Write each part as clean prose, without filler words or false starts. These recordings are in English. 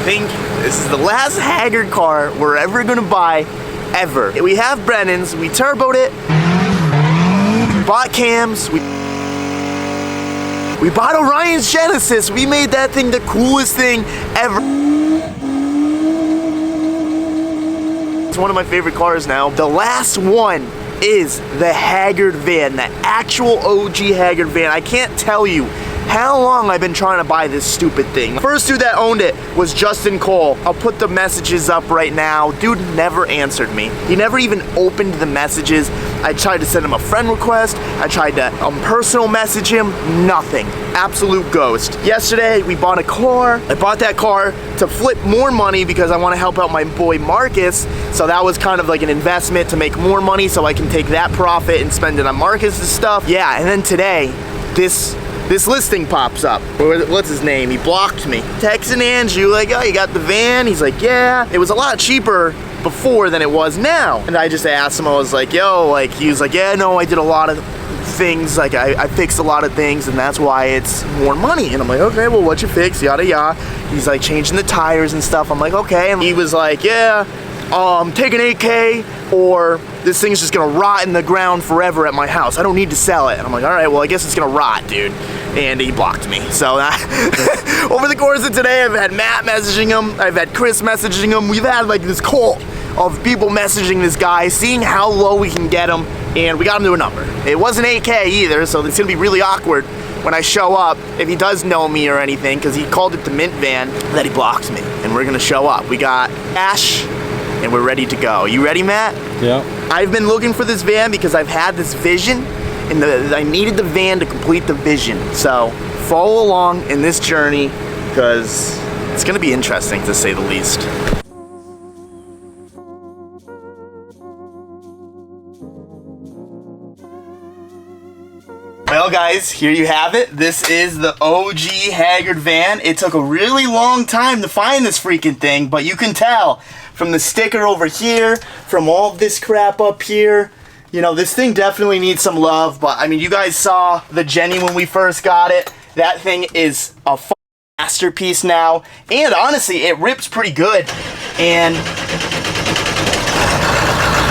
think this is the last Haggard car we're ever gonna buy, ever. We have Brennan's, we turboed it, we bought cams, we bought Orion's Genesis. We made that thing the coolest thing ever. It's one of my favorite cars now. The last one is the Haggard van, the actual OG Haggard van. I can't tell you how long I've been trying to buy this stupid thing. The first dude that owned it was Justin Cole. I'll put the messages up right now. Dude never answered me. He never even opened the messages. I tried to send him a friend request. I tried to personal message him. Nothing. Absolute ghost. Yesterday, we bought a car. I bought that car to flip more money because I want to help out my boy Marcus. So that was kind of like an investment to make more money so I can take that profit and spend it on Marcus's stuff. Yeah, and then today, this listing pops up. What's his name? He blocked me. Texting Andrew like, oh, you got the van? He's like, yeah. It was a lot cheaper before than it was now. And I just asked him, I was like, yo, like, he was like, yeah, no, I did a lot of things, like I fixed a lot of things and that's why it's more money. And I'm like, okay, well, what you fix, yada yada. He's like changing the tires and stuff. I'm like, okay. And he was like, yeah, take an 8K or this thing's just gonna rot in the ground forever at my house. I don't need to sell it. And I'm like, all right, well, I guess it's gonna rot, dude. And he blocked me. So over the course of today, I've had Matt messaging him. I've had Chris messaging him. We've had like this cult of people messaging this guy, seeing how low we can get him, and we got him to a number. It wasn't 8K either, so it's gonna be really awkward when I show up, if he does know me or anything, because he called it the mint van, that he blocks me, and we're gonna show up. We got cash, and we're ready to go. You ready, Matt? Yeah. I've been looking for this van because I've had this vision, and I needed the van to complete the vision. So follow along in this journey, because it's gonna be interesting to say the least. Well guys, here you have it. This is the OG Haggard van. It took a really long time to find this freaking thing, but you can tell from the sticker over here, from all this crap up here, you know, this thing definitely needs some love, but I mean, you guys saw the Jenny when we first got it. That thing is a masterpiece now, and honestly, it rips pretty good. And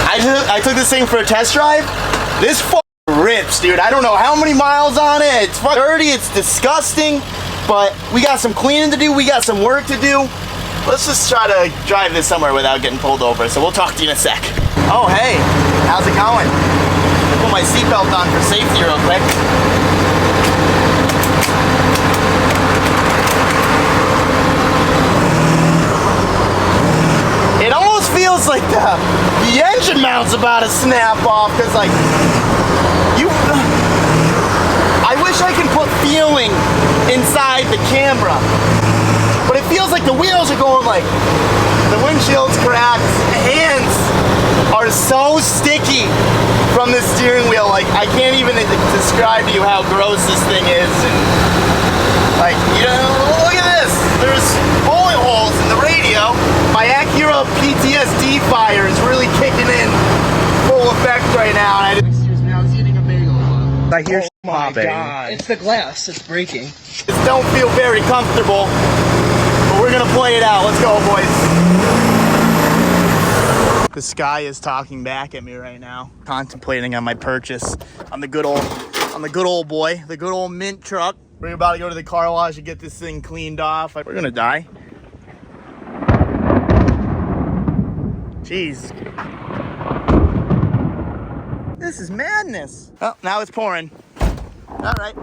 I took this thing for a test drive. This rips, dude. I don't know how many miles on it. It's dirty, it's disgusting, but we got some cleaning to do, we got some work to do. Let's just try to drive this somewhere without getting pulled over, so we'll talk to you in a sec. Oh, hey, how's it going? I'll put my seatbelt on for safety real quick. It almost feels like the engine mount's about to snap off, because like, I wish I could put feeling inside the camera, but it feels like the wheels are going like, the windshield's cracked, the hands are so sticky from the steering wheel, like I can't even describe to you how gross this thing is. And like, you know, look at this, there's bullet holes in the radio. My Acura PTSD fire is really kicking in full effect right now. And I hear popping. God. It's the glass, it's breaking. Just don't feel very comfortable, but we're gonna play it out. Let's go, boys. The sky is talking back at me right now. Contemplating on my purchase on the good old boy, the good old mint truck. We're about to go to the car wash and get this thing cleaned off. We're gonna die. Jeez. This is madness. Oh, now it's pouring. All right,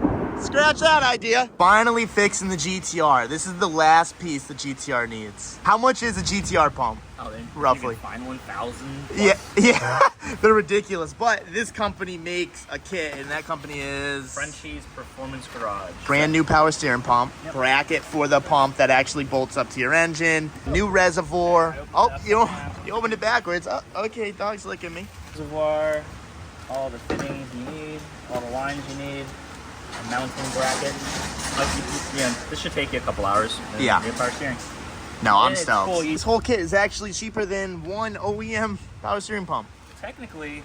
scratch that idea. Finally fixing the GTR. This is the last piece the GTR needs. How much is a GTR pump? Oh, roughly. You can find 1,000. Yeah, they're ridiculous. But this company makes a kit, and that company is Frenchie's Performance Garage. Brand new power steering pump, bracket for the pump that actually bolts up to your engine, new reservoir. Oh, you opened it backwards. Oh, okay, dog's licking me. Reservoir, all the fittings you need, all the lines you need, a mounting bracket. Yeah, this should take you a couple hours. Yeah. Get power steering. No, I'm stoked. Cool. This whole kit is actually cheaper than one OEM power steering pump. Technically,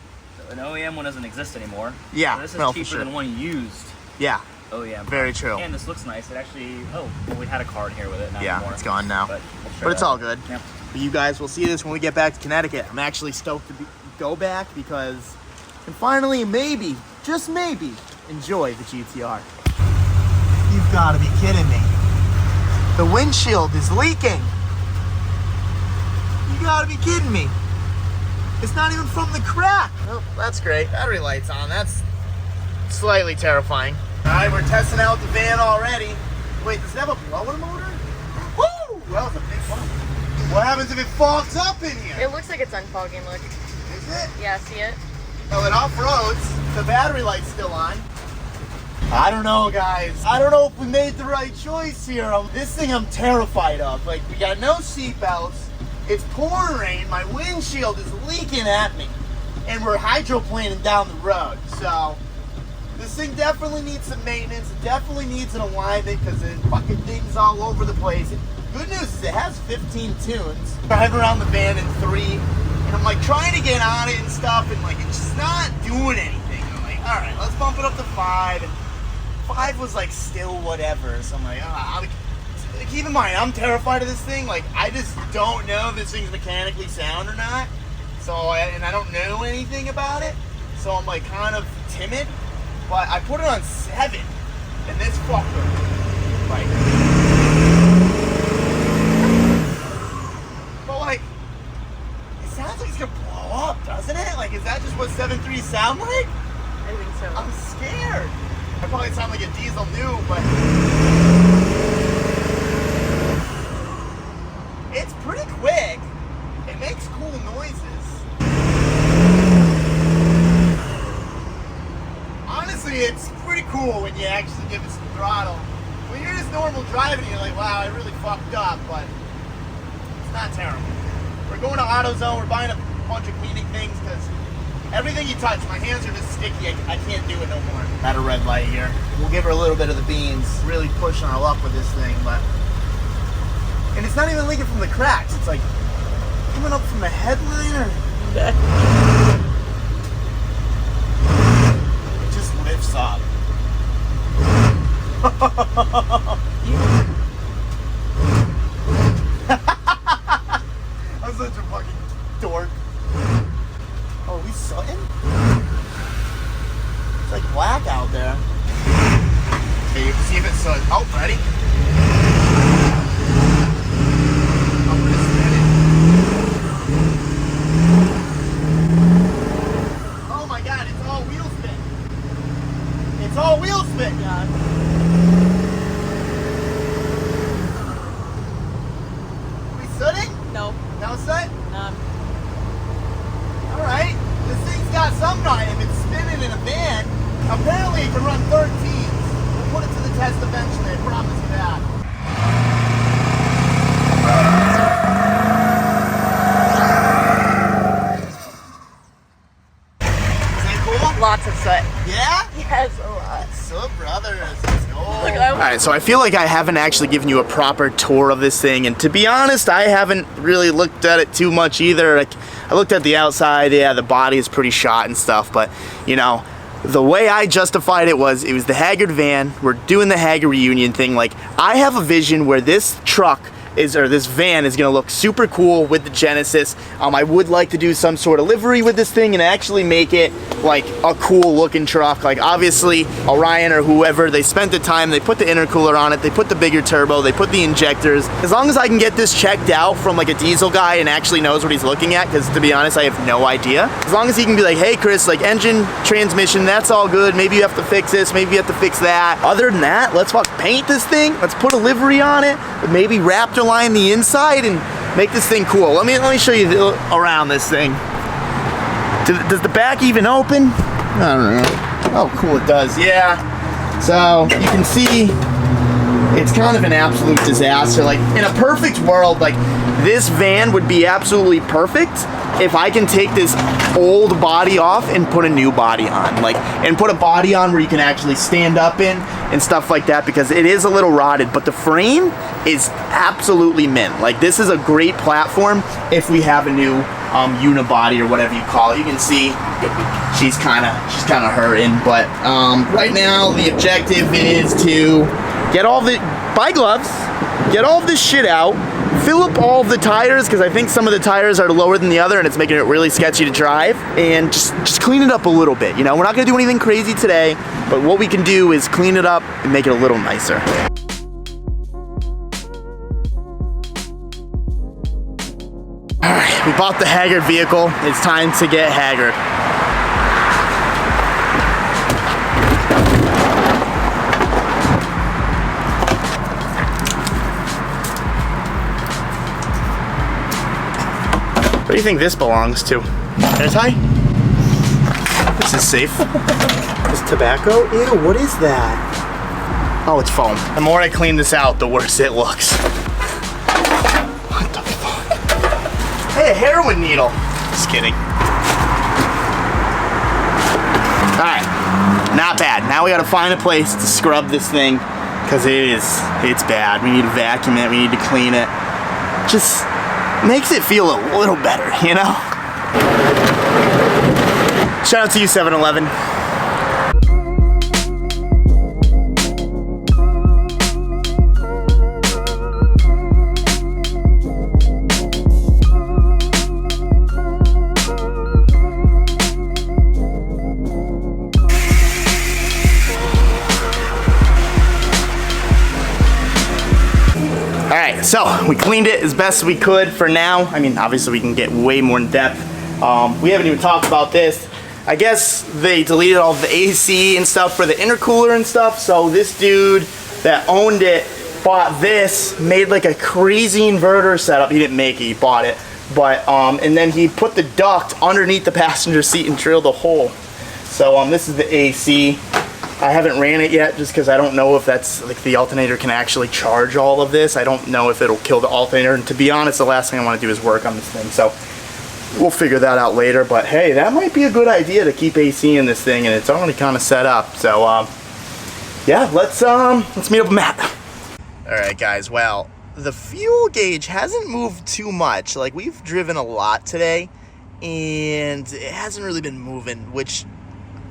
an OEM one doesn't exist anymore. Yeah, so this is no, cheaper for sure. than one used. Yeah. Oh yeah. Very true. And this looks nice. It actually, well, we had a car in here with it. Not Yeah, anymore. it's gone now. But, But it's all good. Yep. But you guys will see this when we get back to Connecticut. I'm actually stoked to go back because I can finally, maybe, just maybe, enjoy the GTR. You've got to be kidding me. The windshield is leaking. You got to be kidding me. It's not even from the crack. Oh, that's great. Battery light's on. That's slightly terrifying. All right, we're testing out the van already. Wait, does it have a blower motor? Woo! That was a big one. What happens if it fogs up in here? It looks like it's unfogging, look. Is it? Yeah, see it? Well, it off-roads. The battery light's still on. I don't know, guys. I don't know if we made the right choice here. This thing I'm terrified of. Like, we got no seatbelts. It's pouring rain. My windshield is leaking at me. And we're hydroplaning down the road. So, this thing definitely needs some maintenance. It definitely needs an alignment because it fucking things all over the place. Good news is it has 15 tunes. Drive around the van in 3. And I'm like trying to get on it and stuff. And like, it's just not doing anything. I'm like, all right, let's bump it up to 5. And 5 was like still whatever. So I'm like, keep in mind, I'm terrified of this thing. Like, I just don't know if this thing's mechanically sound or not. So, and I don't know anything about it. So I'm like kind of timid. But I put it on 7. And this fucker, like, but like, it sounds like it's gonna blow up, doesn't it? Like, is that just what 7.3 sound like? I think so. I'm scared. I probably sound like a diesel new, but it's pretty quick. It makes cool noises. Honestly, it's pretty cool when you actually give it some throttle. When you're just normal driving, you're like, wow, I really fucked up, but it's not terrible. We're going to AutoZone. We're buying a bunch of cleaning things because everything you touch, my hands are just sticky. I can't do it no more. At a red light here. We'll give her a little bit of the beans. Really pushing our luck with this thing, but... And it's not even leaking from the cracks. It's like coming up from the headliner. It just lifts up. I'm such a fucking dork. Oh, are we sutting? It's like black out there. Okay, you can see if it's oh, ready? I'm gonna spin it. Oh my god, it's all wheel spin. It's all wheel spin, guys. Are we sooting? No. No soot? None. Alright, this thing's got something on it. If it's spinning in a van, apparently it can run 13s. We'll put it to the test eventually, I promise you that. Is that cool? Lots of soot. Yeah? Yes, a lot. So, brothers, let's go. Look, Alright, so I feel like I haven't actually given you a proper tour of this thing, and to be honest, I haven't really looked at it too much either. Like, I looked at the outside, yeah, the body is pretty shot and stuff, but, you know, the way I justified it was the Haggard van, we're doing the Haggard reunion thing. Like, I have a vision where this truck this van is gonna look super cool with the Genesis. I would like to do some sort of livery with this thing and actually make it like a cool looking truck. Like, obviously Orion or whoever, they spent the time, they put the intercooler on it, they put the bigger turbo, they put the injectors. As long as I can get this checked out from like a diesel guy and actually knows what he's looking at, because to be honest, I have no idea. As long as he can be like, hey Chris, like engine, transmission, that's all good. Maybe you have to fix this, maybe you have to fix that. Other than that, let's paint this thing. Let's put a livery on it, maybe Raptor line the inside and make this thing cool. Let me show you around this thing. Does the back even open? I don't know. Oh, cool, it does. Yeah. So you can see it's kind of an absolute disaster. Like, in a perfect world, like, this van would be absolutely perfect if I can take this old body off and put a new body on. Like, and put a body on where you can actually stand up in and stuff like that, because it is a little rotted, but the frame is absolutely mint. Like, this is a great platform if we have a new unibody or whatever you call it. You can see she's kind of hurting. But right now the objective is to buy gloves, get all of this shit out, fill up all of the tires, because I think some of the tires are lower than the other and it's making it really sketcy to drive, and just clean it up a little bit. You know, we're not gonna do anything crazy today, but what we can do is clean it up and make it a little nicer. All right, we bought the Haggard vehicle. It's time to get Haggard. What do you think this belongs to? Air tie? This is safe. This tobacco? Ew, what is that? Oh, it's foam. The more I clean this out, the worse it looks. What the fuck? Hey, a heroin needle. Just kidding. Alright, not bad. Now we gotta find a place to scrub this thing, because it's bad. We need to vacuum it, we need to clean it. Just makes it feel a little better, you know? Shout out to you, 7-Eleven. Alright, so we cleaned it as best we could for now. I mean, obviously we can get way more in depth. We haven't even talked about this. I guess they deleted all of the AC and stuff for the intercooler and stuff, so this dude that owned it bought this, made like a crazy inverter setup. He didn't make it, he bought it. But, and then he put the duct underneath the passenger seat and drilled a hole. So this is the AC. I haven't ran it yet just because I don't know if that's, like, the alternator can actually charge all of this. I don't know if it'll kill the alternator, and to be honest, the last thing I want to do is work on this thing. So we'll figure that out later, but hey, that might be a good idea to keep AC in this thing, and it's already kind of set up. So yeah, let's meet up with Matt. All right, guys. Well, the fuel gauge hasn't moved too much. Like, we've driven a lot today, and it hasn't really been moving, which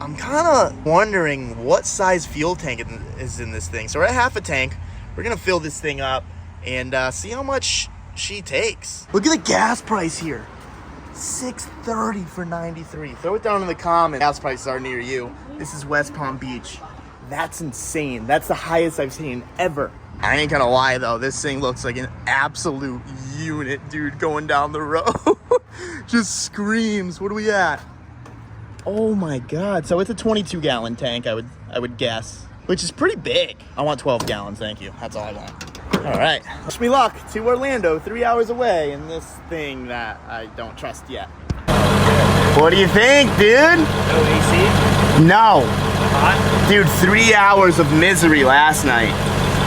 I'm kind of wondering what size fuel tank is in this thing. So we're at half a tank. We're gonna fill this thing up and see how much she takes. Look at the gas price here. $6.30 for 93. Throw it down in the comments. Gas prices are near you. This is West Palm Beach. That's insane. That's the highest I've seen ever. I ain't gonna lie though, this thing looks like an absolute unit, dude, going down the road. Just screams. What are we at? Oh my God. So it's a 22 gallon tank, I would guess, which is pretty big. I want 12 gallons, thank you. That's all I want. All right, wish me luck to Orlando, 3 hours away in this thing that I don't trust yet. What do you think, dude? No AC? No. Hot? Dude, 3 hours of misery last night.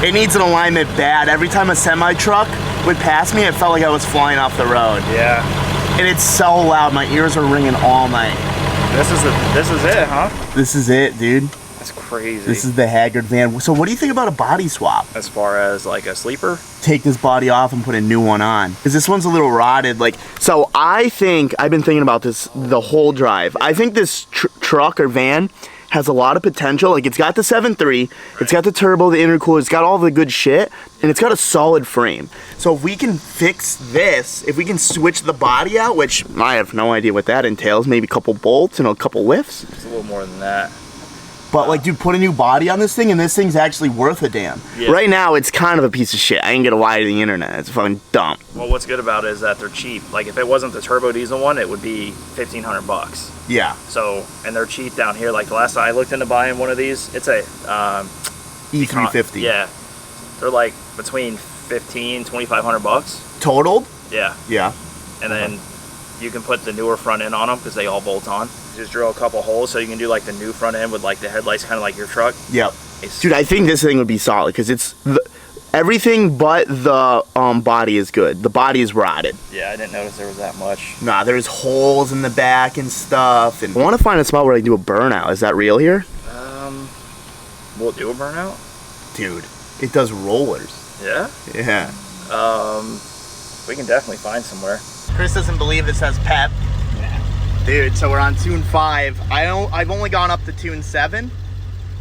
It needs an alignment bad. Every time a semi truck would pass me, it felt like I was flying off the road. Yeah. And it's so loud, my ears are ringing all night. This is it, huh? This is it, dude. That's crazy. This is the Haggard van. So what do you think about a body swap? As far as like a sleeper? Take this body off and put a new one on. Because this one's a little rotted. Like, so I think, I've been thinking about this the whole drive. I think this truck or van has a lot of potential. Like, it's got the 7.3, it's got the turbo, the intercooler, it's got all the good shit, and it's got a solid frame. So if we can fix this, if we can switch the body out, which I have no idea what that entails, maybe a couple bolts and a couple lifts. It's a little more than that. But like, dude, put a new body on this thing and this thing's actually worth a damn. Yeah. Right now, it's kind of a piece of shit. I ain't gonna lie to the internet. It's fucking dumb. Well, what's good about it is that they're cheap. Like, if it wasn't the turbo diesel one, it would be $1,500. Yeah. So, and they're cheap down here. Like, the last time I looked into buying one of these, it's a E350. Yeah. They're like between $1,500-$2,500. Totaled? Yeah. Yeah. And then you can put the newer front end on them because they all bolt on. Just drill a couple holes so you can do like the new front end with like the headlights, kind of like your truck. Yep. Dude, I think this thing would be solid because it's everything but the body is good. The body is rotted. Yeah, I didn't notice there was that much. Nah, there's holes in the back and stuff. And I want to find a spot where I can do a burnout. Is that real here? We'll do a burnout. Dude, it does rollers. Yeah. Yeah. We can definitely find somewhere. Chris doesn't believe this has pep. Dude, so we're on tune 5. I've only gone up to tune 7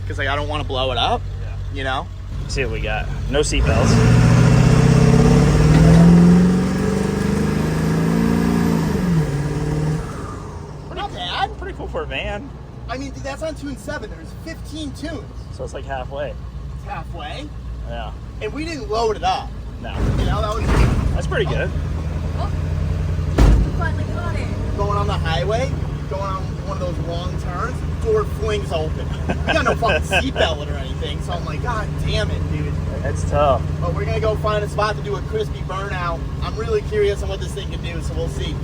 because like I don't want to blow it up. Yeah. You know. Let's see what we got. No seatbelts. Not bad. Pretty cool for a van. I mean, dude, that's on tune 7. There's 15 tunes. So it's like halfway. It's halfway, Yeah. and we didn't load it up. No. You know, that was That's pretty good. Oh, you finally got it. going on the highway, going on one of those long turns. Door flings open. We got no fucking seatbelt or anything, so I'm like, God damn it, dude. That's tough. But we're gonna go find a spot to do a crispy burnout. I'm really curious on what this thing can do, so we'll see.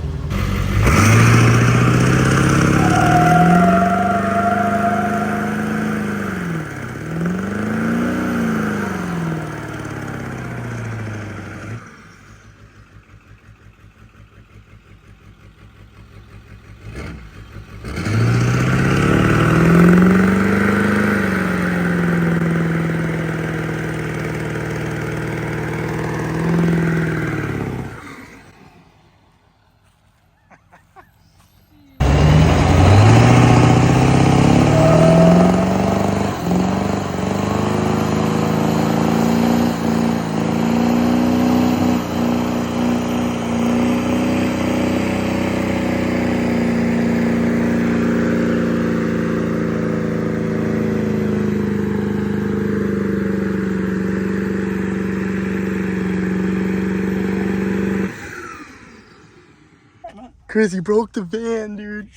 Chris, you broke the van, dude.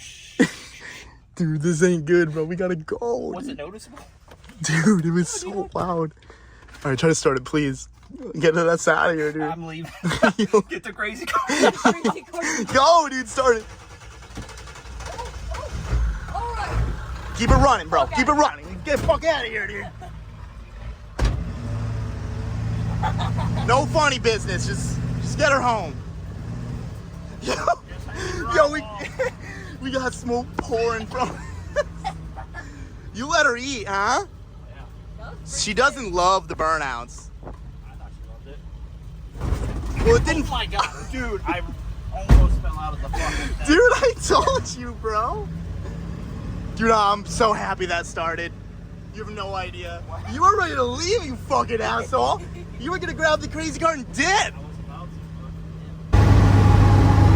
Dude, this ain't good, bro. We gotta go. Was it noticeable? Dude, it was so loud. All right, try to start it, please. Get us out of here, dude. I'm leaving. Get the crazy car. Go, dude, start it. All right. Keep it running, bro. Okay. Keep it running. Get the fuck out of here, dude. No funny business. Just get her home. Yo, we got smoke pouring from. You let her eat, huh? Yeah. She doesn't love the burnouts. I thought she loved it. Well, it didn't. Oh my god, dude! I almost fell out of the fucking thing. Dude, I told you, bro. Dude, I'm so happy that started. You have no idea. You were ready to leave, you fucking asshole. You were gonna grab the crazy car and dip. I was about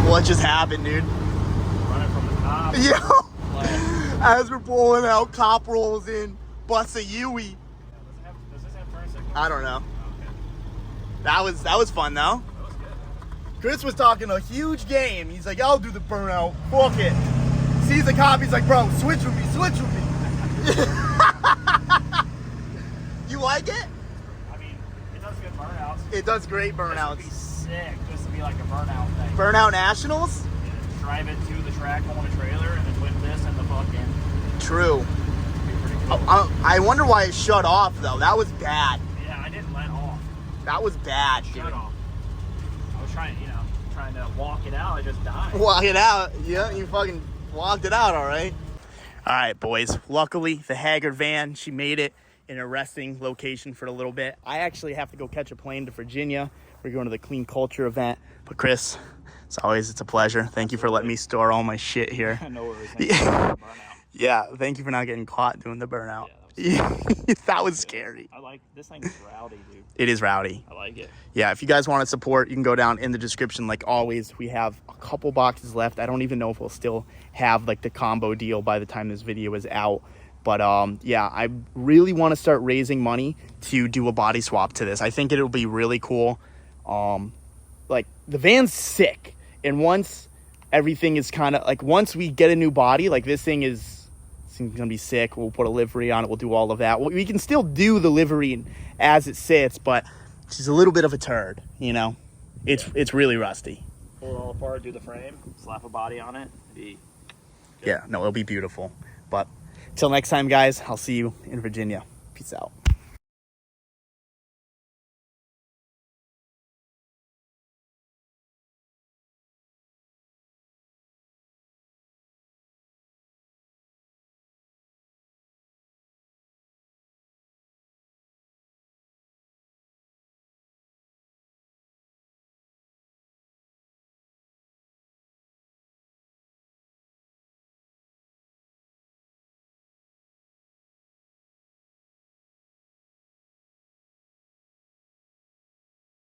to, What just happened, dude? but running from the cops. Yo, Like, as we're pulling out, cop rolls in, busts a Yui. does this have turn signal? I don't know. Okay. That was fun though. That was good. Chris was talking a huge game. He's like, I'll do the burnout. Fuck it. Sees the cop, he's like, bro, switch with me, switch with me. You like it? I mean, it does good burnouts. It does great This would be burnouts. sick just to be like a burnout thing. Burnout Nationals? You just drive it to the track on a trailer and then whip this in the fucking. True. It'd be pretty cool. I wonder why it shut off though. That was bad. Yeah, I didn't let off. That was bad, dude. Shut off. I was trying to walk it out. I just died. Walk it out. Yeah, you fucking walked it out, all right. All right, boys. Luckily, the Haggard van, she made it in a resting location for a little bit. I actually have to go catch a plane to Virginia. We're going to the Clean Culture event. But Chris, as always, it's a pleasure. Thank you for letting me store all my shit here. No worries. Yeah. Burnout. Yeah, thank you for not getting caught doing the burnout. Yeah, That was scary. I like this thing is rowdy, dude. It is rowdy. I like it. Yeah, if you guys want to support, you can go down in the description. Like always, we have a couple boxes left. I don't even know if we'll still have like the combo deal by the time this video is out. But yeah, I really want to start raising money to do a body swap to this. I think it'll be really cool. Like the van's sick, and once everything is kind of like, once we get a new body, like this thing is gonna be sick. We'll put a livery on it. We'll do all of that. We can still do the livery as it sits, but she's a little bit of a turd, you know. It's really rusty. Pull it all apart, do the frame, slap a body on it. Yeah, no, it'll be beautiful. But till next time, guys, I'll see you in Virginia. Peace out.